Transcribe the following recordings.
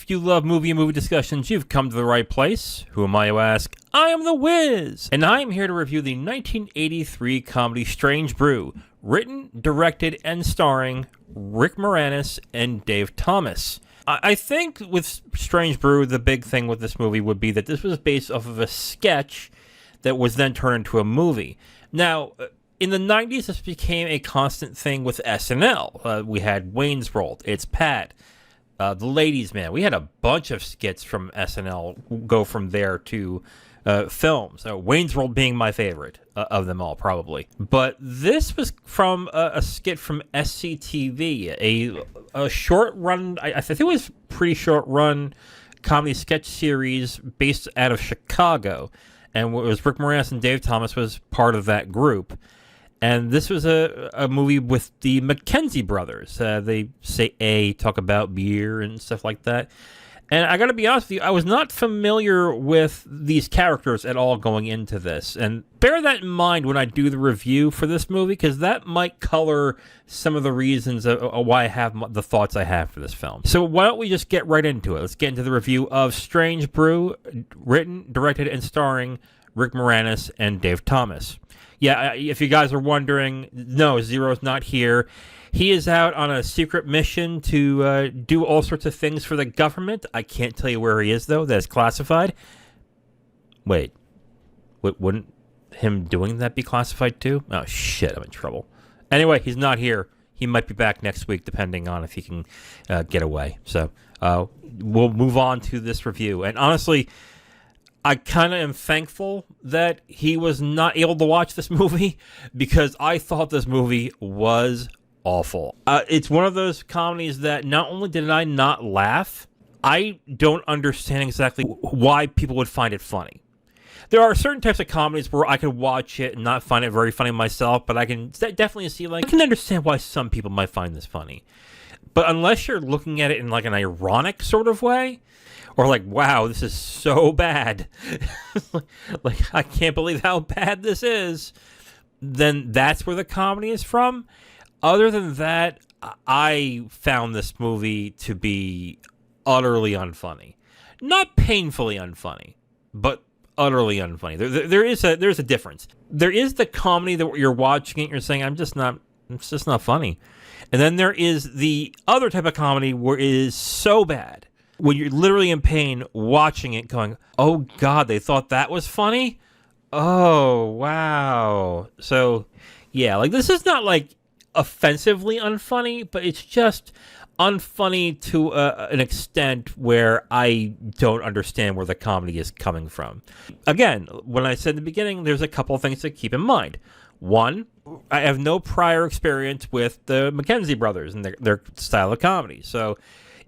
If you love movie and movie discussions, you've come to the right place. Who am I, you ask? I am the Wiz, and I am here to review the 1983 comedy Strange Brew, written, directed, and starring Rick Moranis and Dave Thomas. I think with Strange Brew, the big thing with this movie would be that this was based off of a sketch that was then turned into a movie. Now, in the 90s, this became a constant thing with SNL. We had Wayne's World, It's Pat, The Ladies' Man. We had a bunch of skits from SNL go from there to films. Wayne's World being my favorite of them all, probably. But this was from a skit from SCTV, a short run, I think it was pretty short run comedy sketch series based out of Chicago. And it was Rick Moranis and Dave Thomas was part of that group. And this was a movie with the Mackenzie brothers. They talk about beer and stuff like that. And I got to be honest with you, I was not familiar with these characters at all going into this. And bear that in mind when I do the review for this movie, because that might color some of the reasons why I have the thoughts I have for this film. So why don't we just get right into it? Let's get into the review of Strange Brew, written, directed, and starring Rick Moranis and Dave Thomas. Yeah, if you guys are wondering, no, Zero's not here. He is out on a secret mission to do all sorts of things for the government. I can't tell you where he is, though. That's classified. Wait. Wouldn't him doing that be classified, too? Oh, shit, I'm in trouble. Anyway, he's not here. He might be back next week, depending on if he can get away. So we'll move on to this review. And honestly, I kind of am thankful that he was not able to watch this movie because I thought this movie was awful. It's one of those comedies that not only did I not laugh, I don't understand exactly why people would find it funny. There are certain types of comedies where I could watch it and not find it very funny myself, but I can definitely see, I can understand why some people might find this funny. But unless you're looking at it in an ironic sort of way, or wow, this is so bad, I can't believe how bad this is, then that's where the comedy is from. Other than that, I found this movie to be utterly unfunny. Not painfully unfunny, but utterly unfunny. There's a difference. There is the comedy that you're watching it and you're saying, it's just not funny. And then there is the other type of comedy where it is so bad, when you're literally in pain watching it going, oh God, they thought that was funny? Oh, wow. So, yeah, this is not offensively unfunny, but it's just unfunny to an extent where I don't understand where the comedy is coming from. Again, when I said in the beginning, there's a couple of things to keep in mind. One, I have no prior experience with the Mackenzie brothers and their style of comedy. So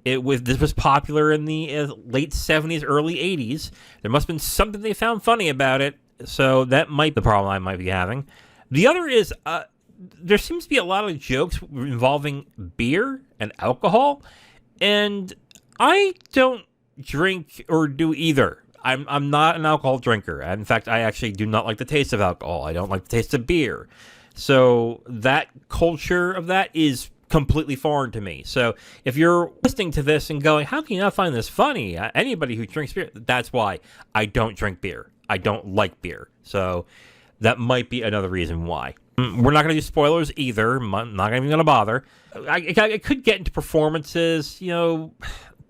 this was popular in the late 70s, early 80s. There must have been something they found funny about it. So that might be the problem I might be having. The other is there seems to be a lot of jokes involving beer and alcohol, and I don't drink or do either. I'm not an alcohol drinker. In fact, I actually do not like the taste of alcohol. I don't like the taste of beer. So that culture of that is completely foreign to me. So if you're listening to this and going, how can you not find this funny? Anybody who drinks beer, that's why I don't drink beer. I don't like beer. So that might be another reason why. We're not going to do spoilers either. I'm not even going to bother. I could get into performances,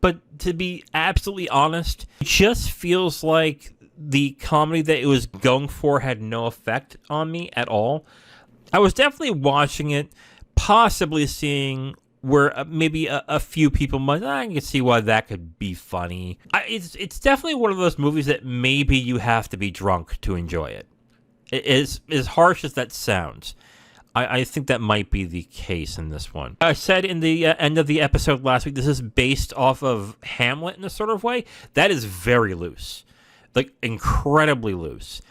but to be absolutely honest, it just feels like the comedy that it was going for had no effect on me at all. I was definitely watching it, possibly seeing where maybe a few people might, I can see why that could be funny. It's definitely one of those movies that maybe you have to be drunk to enjoy it. As harsh as that sounds, I think that might be the case in this one. I said in the end of the episode last week, this is based off of Hamlet in a sort of way. That is very loose, incredibly loose.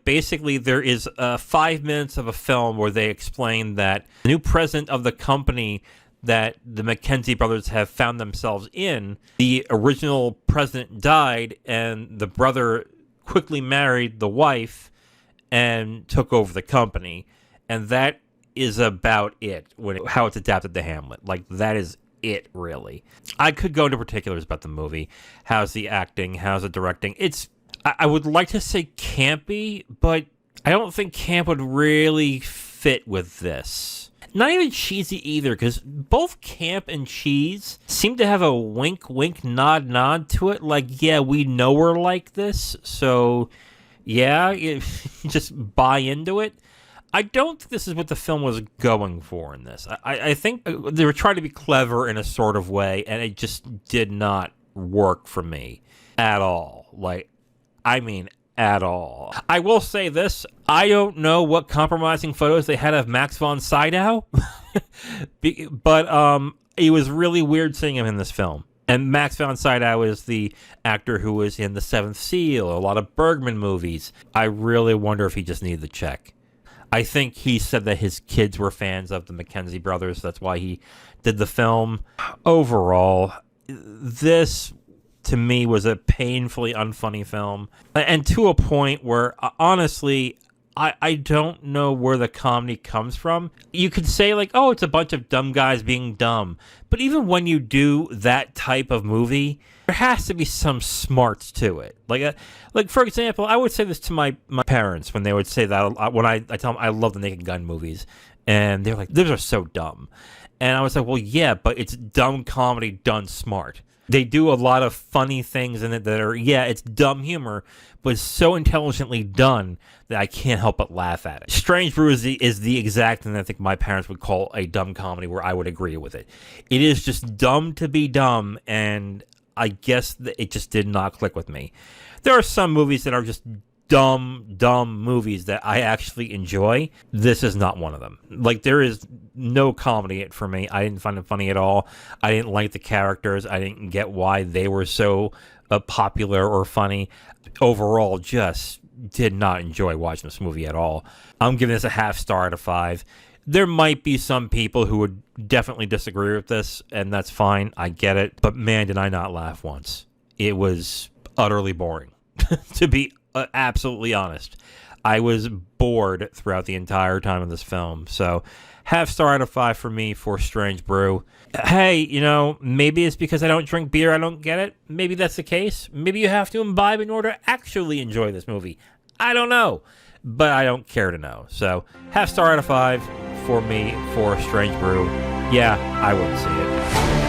Basically, there is 5 minutes of a film where they explain that the new president of the company that the Mackenzie brothers have found themselves in, the original president died, and the brother quickly married the wife and took over the company. And that is about it, how it's adapted to Hamlet. That is it, really. I could go into particulars about the movie. How's the acting? How's the directing? I would like to say campy, but I don't think camp would really fit with this. Not even cheesy either, because both camp and cheese seem to have a wink, wink, nod, nod to it. Like, yeah, we know we're like this, so yeah, just buy into it. I don't think this is what the film was going for in this. I think they were trying to be clever in a sort of way, and it just did not work for me at all. At all. I will say this. I don't know what compromising photos they had of Max von Sydow, but it was really weird seeing him in this film. And Max von Sydow is the actor who was in The Seventh Seal, a lot of Bergman movies. I really wonder if he just needed the check. I think he said that his kids were fans of the Mackenzie brothers. That's why he did the film. Overall, this, to me, was a painfully unfunny film. And to a point where, honestly, I don't know where the comedy comes from. You could say, like, oh, it's a bunch of dumb guys being dumb. But even when you do that type of movie, there has to be some smarts to it. Like for example, I would say this to my parents when they would say that, when I tell them I love the Naked Gun movies. And they're like, those are so dumb. And I was like, well, yeah, but it's dumb comedy done smart. They do a lot of funny things in it that are, yeah, it's dumb humor, but it's so intelligently done that I can't help but laugh at it. Strange Brew is the exact thing that I think my parents would call a dumb comedy, where I would agree with it. It is just dumb to be dumb, and I guess that it just did not click with me. There are some movies that are just dumb movies that I actually enjoy. This is not one of them. Like, there is no comedy in it for me. I didn't find it funny at all. I didn't like the characters. I didn't get why they were so popular or funny. Overall, just did not enjoy watching this movie at all. I'm giving this a half star out of 5. There might be some people who would definitely disagree with this, and that's fine. I get it. But man, did I not laugh once. It was utterly boring, to be absolutely honest. I was bored throughout the entire time of this film. So, half star out of 5 for me for Strange Brew. Hey, maybe it's because I don't drink beer, I don't get it. Maybe that's the case. Maybe you have to imbibe in order to actually enjoy this movie. I don't know. But I don't care to know. So, half star out of 5 for me for Strange Brew. Yeah, I wouldn't see it.